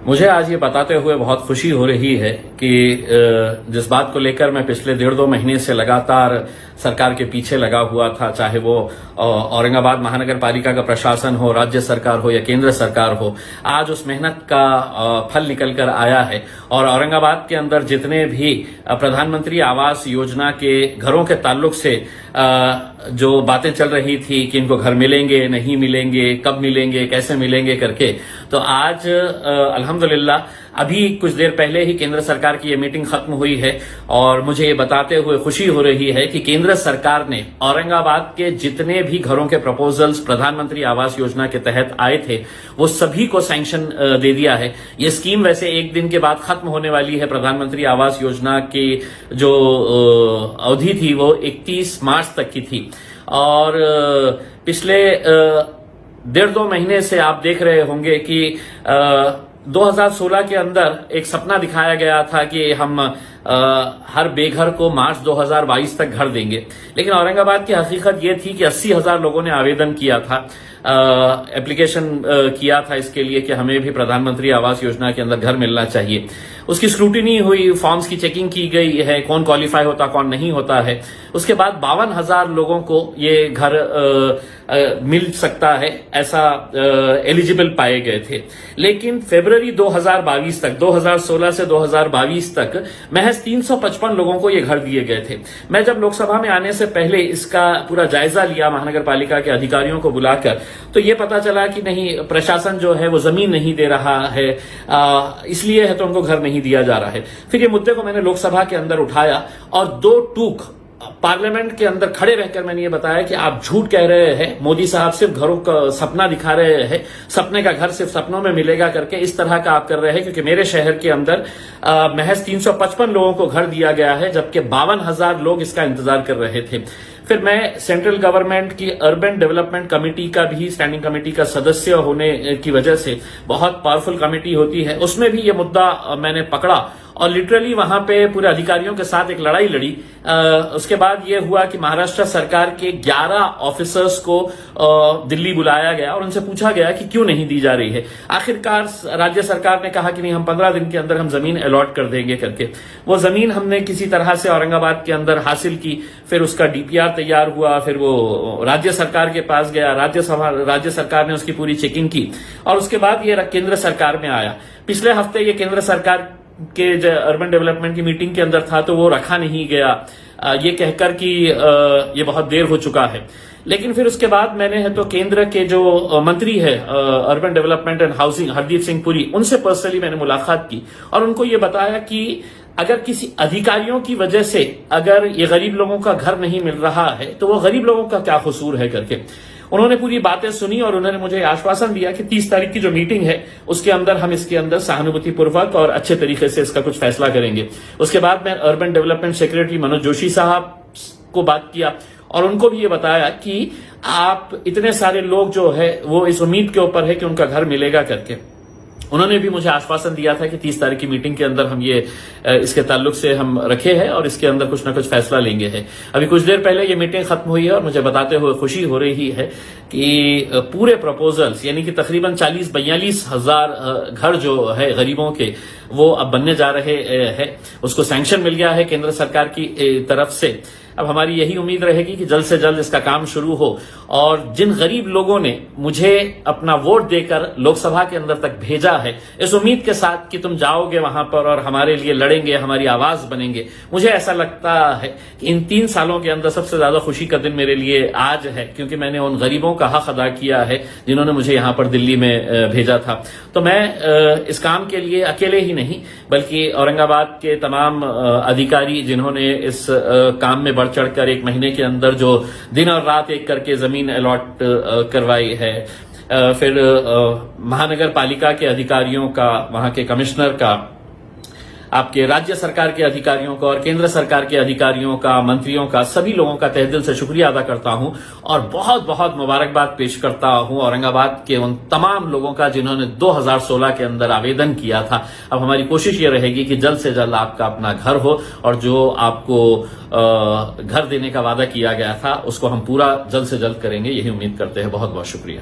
मुझे आज ये बताते हुए बहुत खुशी हो रही है कि जिस बात को लेकर मैं पिछले 1.5-2 महीने से लगातार सरकार के पीछे लगा हुआ था, चाहे वो औरंगाबाद महानगर पालिका का प्रशासन हो, राज्य सरकार हो या केंद्र सरकार हो, आज उस मेहनत का फल निकल कर आया है। और औरंगाबाद के अंदर जितने भी प्रधानमंत्री आवास योजना के घरों के ताल्लुक से जो बातें चल रही थी कि इनको घर मिलेंगे, नहीं मिलेंगे, कब मिलेंगे, कैसे मिलेंगे करके, तो आज अल्हम्दुलिल्लाह अभी कुछ देर पहले ही केंद्र सरकार की ये मीटिंग खत्म हुई है और मुझे ये बताते हुए खुशी हो रही है कि केंद्र सरकार ने औरंगाबाद के जितने भी घरों के प्रपोजल्स प्रधानमंत्री आवास योजना के तहत आए थे वो सभी को सैंक्शन दे दिया है। ये स्कीम वैसे एक दिन के बाद खत्म होने वाली है। प्रधानमंत्री आवास योजना की जो अवधि थी वो 31 मार्च तक की थी और पिछले 1.5-2 महीने से आप देख रहे होंगे कि 2016 के अंदर एक सपना दिखाया गया था कि हम हर बेघर को मार्च 2022 तक घर देंगे, लेकिन औरंगाबाद की हकीकत ये थी कि 80,000 लोगों ने आवेदन किया था, एप्लीकेशन किया था इसके लिए कि हमें भी प्रधानमंत्री आवास योजना के अंदर घर मिलना चाहिए। उसकी स्क्रूटिनी हुई, फॉर्म्स की चेकिंग की गई है, कौन क्वालिफाई होता कौन नहीं होता है। उसके बाद 52,000 लोगों को ये घर मिल सकता है ऐसा एलिजिबल पाए गए थे, लेकिन फरवरी 2022 तक, 2016 से 2022 तक महज 355 लोगों को ये घर दिए गए थे। मैं जब लोकसभा में आने से पहले इसका पूरा जायजा लिया महानगर पालिका के अधिकारियों को बुलाकर, तो ये पता चला कि नहीं, प्रशासन जो है वो जमीन नहीं दे रहा है, इसलिए है तो उनको घर नहीं दिया जा रहा है। फिर ये मुद्दे को मैंने लोकसभा के अंदर उठाया और 2 टूक पार्लियामेंट के अंदर खड़े रहकर मैंने ये बताया कि आप झूठ कह रहे हैं, मोदी साहब सिर्फ घरों का सपना दिखा रहे हैं, सपने का घर सिर्फ सपनों में मिलेगा करके इस तरह का आप कर रहे हैं, क्योंकि मेरे शहर के अंदर महज 355 लोगों को घर दिया गया है, जबकि 52,000 लोग इसका इंतजार कर रहे थे। फिर मैं सेंट्रल गवर्नमेंट की अर्बन डेवलपमेंट कमेटी का भी, स्टैंडिंग कमेटी का सदस्य होने की वजह से, बहुत पावरफुल कमेटी होती है, उसमें भी ये मुद्दा मैंने पकड़ा और लिटरली वहां पे पूरे अधिकारियों के साथ एक लड़ाई लड़ी। उसके बाद ये हुआ कि महाराष्ट्र सरकार के 11 ऑफिसर्स को दिल्ली बुलाया गया और उनसे पूछा गया कि क्यों नहीं दी जा रही है। आखिरकार राज्य सरकार ने कहा कि नहीं, हम 15 दिन के अंदर हम जमीन अलॉट कर देंगे करके। वो जमीन हमने किसी तरह से औरंगाबाद के अंदर हासिल की, फिर उसका डीपीआर तैयार हुआ, फिर वो राज्य सरकार के पास गया, राज्य सरकार ने उसकी पूरी चेकिंग की और उसके बाद ये केंद्र सरकार में आया। पिछले हफ्ते ये केंद्र सरकार के जो अर्बन डेवलपमेंट की मीटिंग के अंदर था तो वो रखा नहीं गया, ये कहकर कि ये बहुत देर हो चुका है। लेकिन फिर उसके बाद मैंने है तो केंद्र के जो मंत्री है urban development and housing, Hardeep Singh Puri, उनसे पर्सनली मैंने मुलाकात की और उनको ये बताया कि अगर किसी अधिकारियों की वजह से अगर ये गरीब लोगों का घर नहीं मिल रहा है तो वो गरीब लोगों का क्या कसूर है करके। उन्होंने पूरी बातें सुनी और उन्होंने मुझे आश्वासन दिया कि 30 तारीख की जो मीटिंग है उसके अंदर हम इसके अंदर सहानुभूतिपूर्वक और अच्छे तरीके से इसका कुछ फैसला करेंगे। उसके बाद मैं urban development secretary Manoj Joshi साहब को बात किया और उनको भी ये बताया कि आप इतने सारे लोग जो है वो इस उम्मीद के ऊपर है कि उनका घर मिलेगा करके। उन्होंने भी मुझे आश्वासन दिया था कि 30 तारीख की मीटिंग के अंदर हम ये इसके ताल्लुक से हम रखे हैं और इसके अंदर कुछ ना कुछ फैसला लेंगे है। अभी कुछ देर पहले ये मीटिंग खत्म हुई है और मुझे बताते हुए खुशी हो रही है कि पूरे प्रपोजल्स यानी कि तकरीबन 40-42 हजार घर जो है गरीबों के वो अब बनने जा रहे हैं। उसको सैंक्शन मिल गया है केंद्र सरकार की तरफ से। अब हमारी यही उम्मीद रहेगी कि जल्द से जल्द इसका काम शुरू हो और जिन गरीब लोगों ने मुझे अपना वोट देकर लोकसभा के अंदर तक भेजा है, इस उम्मीद के साथ कि तुम जाओगे वहां पर और हमारे लिए लड़ेंगे, हमारी आवाज बनेंगे, मुझे ऐसा लगता है कि इन 3 सालों के अंदर सबसे ज्यादा खुशी का दिन मेरे लिए आज है, क्योंकि मैंने उन गरीबों का हक अदा किया है जिन्होंने मुझे यहां पर दिल्ली में भेजा था। तो मैं इस काम के लिए अकेले ही नहीं बल्कि औरंगाबाद के तमाम अधिकारी जिन्होंने इस काम में बढ़ चढ़कर 1 महीने के अंदर जो दिन और रात एक करके जमीन अलॉट करवाई है, फिर महानगर पालिका के अधिकारियों का, वहां के कमिश्नर का, आपके राज्य सरकार के अधिकारियों का और केंद्र सरकार के अधिकारियों का, मंत्रियों का, सभी लोगों का तहे दिल से शुक्रिया अदा करता हूं और बहुत बहुत मुबारकबाद पेश करता हूं औरंगाबाद के उन तमाम लोगों का जिन्होंने 2016 के अंदर आवेदन किया था। अब हमारी कोशिश ये रहेगी कि जल्द से जल्द आपका अपना घर हो और जो आपको घर देने का वादा किया गया था उसको हम पूरा जल्द से जल्द करेंगे, यही उम्मीद करते हैं। बहुत बहुत शुक्रिया।